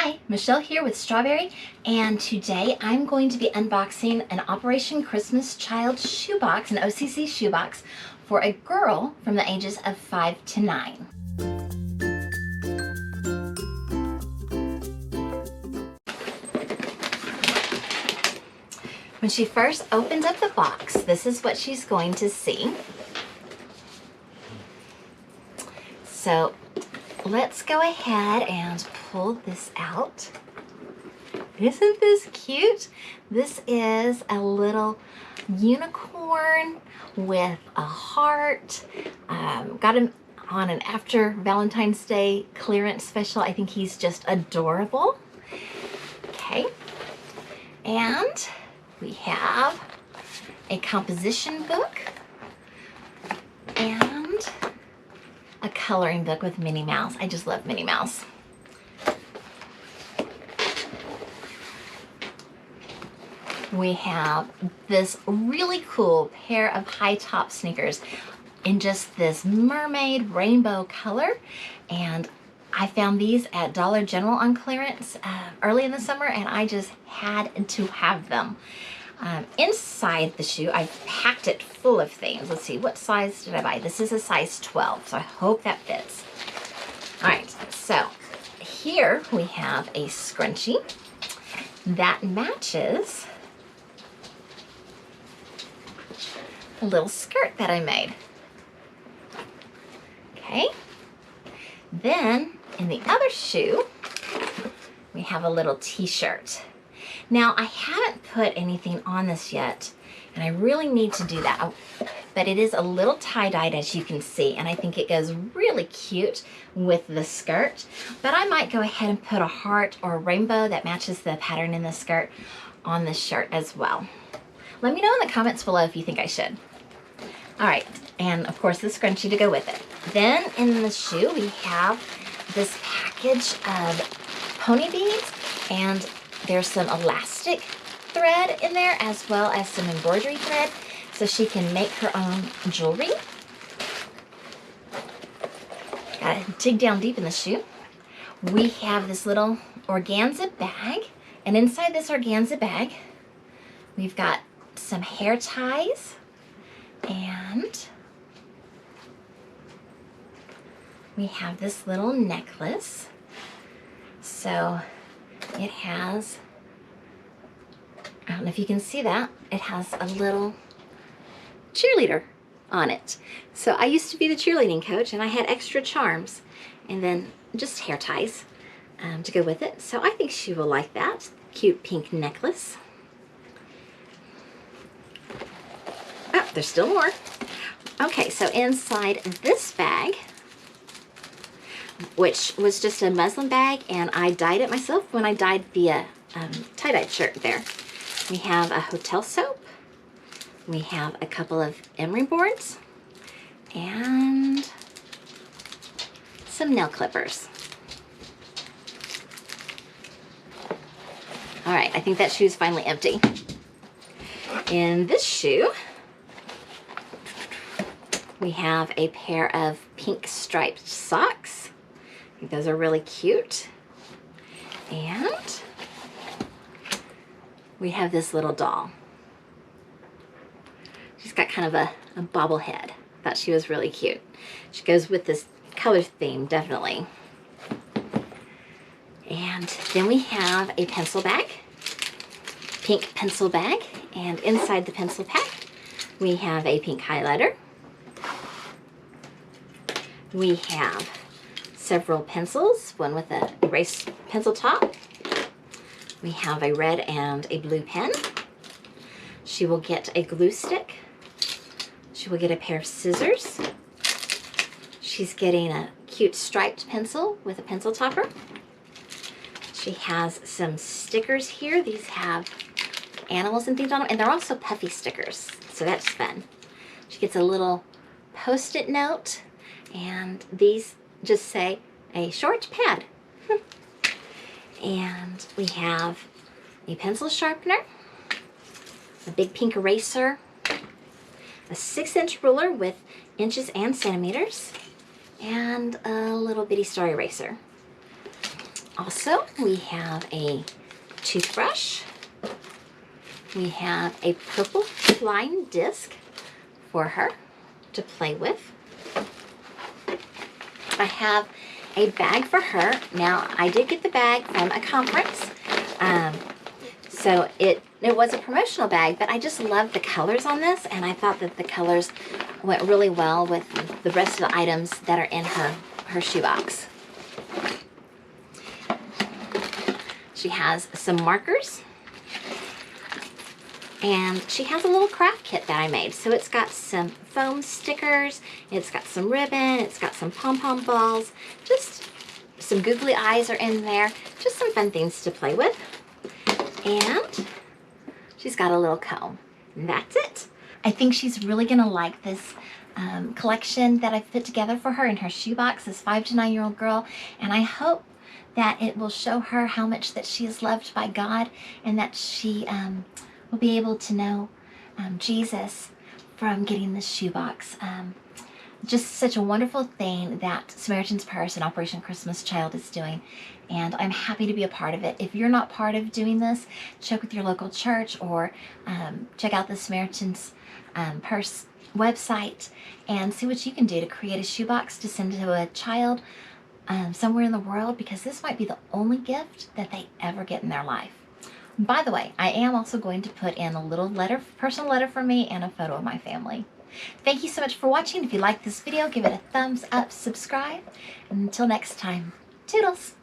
Hi, Michelle here with Strawberry, and today I'm going to be unboxing an Operation Christmas Child shoebox, an OCC shoebox, for a girl from the ages of 5 to 9. When she first opens up the box, this is what she's going to see. So let's go ahead and pull this out. Isn't this cute? This is a little unicorn with a heart. Got him on an after Valentine's Day clearance special. I think he's just adorable. Okay, and we have a composition book and a coloring book with Minnie Mouse. I just love Minnie Mouse. We have this really cool pair of high top sneakers in just this mermaid rainbow color, and I found these at Dollar General on clearance early in the summer, and I just had to have them. Inside the shoe, I packed it full of things. Let's see, what size did I buy? This is a size 12, so I hope that fits. All right, so here we have a scrunchie that matches a little skirt that I made. Okay, then in the other shoe, we have a little t-shirt. Now, I haven't put anything on this yet, and I really need to do that, but it is a little tie-dyed, as you can see, and I think it goes really cute with the skirt. But I might go ahead and put a heart or a rainbow that matches the pattern in the skirt on this shirt as well. Let me know in the comments below if you think I should. All right, and of course the scrunchie to go with it. Then in the shoe, we have this package of pony beads, and there's some elastic thread in there as well as some embroidery thread so she can make her own jewelry. Gotta dig down deep in the shoe. We have this little organza bag, and inside this organza bag, we've got some hair ties, and we have this little necklace. So it has, I don't know if you can see that, it has a little cheerleader on it. So I used to be the cheerleading coach, and I had extra charms and then just hair ties to go with it. So I think she will like that. Cute pink necklace. Oh, there's still more. Okay, so inside this bag, which was just a muslin bag, and I dyed it myself when I dyed the tie-dyed shirt there. We have a hotel soap. We have a couple of emery boards and some nail clippers. All right, I think that shoe's finally empty. In this shoe, we have a pair of pink striped socks. I think those are really cute. And we have this little doll. She's got kind of a bobblehead. Thought she was really cute. She goes with this color theme, definitely. And then we have a pencil bag, pink pencil bag, and inside the pencil pack, we have a pink highlighter. We have several pencils, one with a erase pencil top. We have a red and a blue pen. She will get a glue stick. She will get a pair of scissors. She's getting a cute striped pencil with a pencil topper. She has some stickers here. These have animals and things on them, and they're also puffy stickers, so that's fun. She gets a little Post-it note, and these just say a short pad. And we have a pencil sharpener, a big pink eraser, a 6-inch ruler with inches and centimeters, and a little bitty star eraser. Also, we have a toothbrush. We have a purple line disc for her to play with. I have a bag for her. Now, I did get the bag from a conference. So it was a promotional bag, but I just love the colors on this, and I thought that the colors went really well with the rest of the items that are in her shoebox. She has some markers, and she has a little craft kit that I made. So it's got some foam stickers, it's got some ribbon, it's got some pom-pom balls, just some googly eyes are in there, just some fun things to play with. And she's got a little comb. And that's it. I think she's really gonna like this collection that I've put together for her in her shoebox, this 5 to 9-year-old girl, and I hope that it will show her how much that she is loved by God, and that she will be able to know Jesus from getting this shoebox. Just such a wonderful thing that Samaritan's Purse and Operation Christmas Child is doing, and I'm happy to be a part of it. If you're not part of doing this, check with your local church, or check out the Samaritan's Purse website and see what you can do to create a shoebox to send to a child somewhere in the world, because this might be the only gift that they ever get in their life. By the way, I am also going to put in a little letter, personal letter from me, and a photo of my family. Thank you so much for watching. If you like this video, give it a thumbs up, subscribe, and until next time, toodles!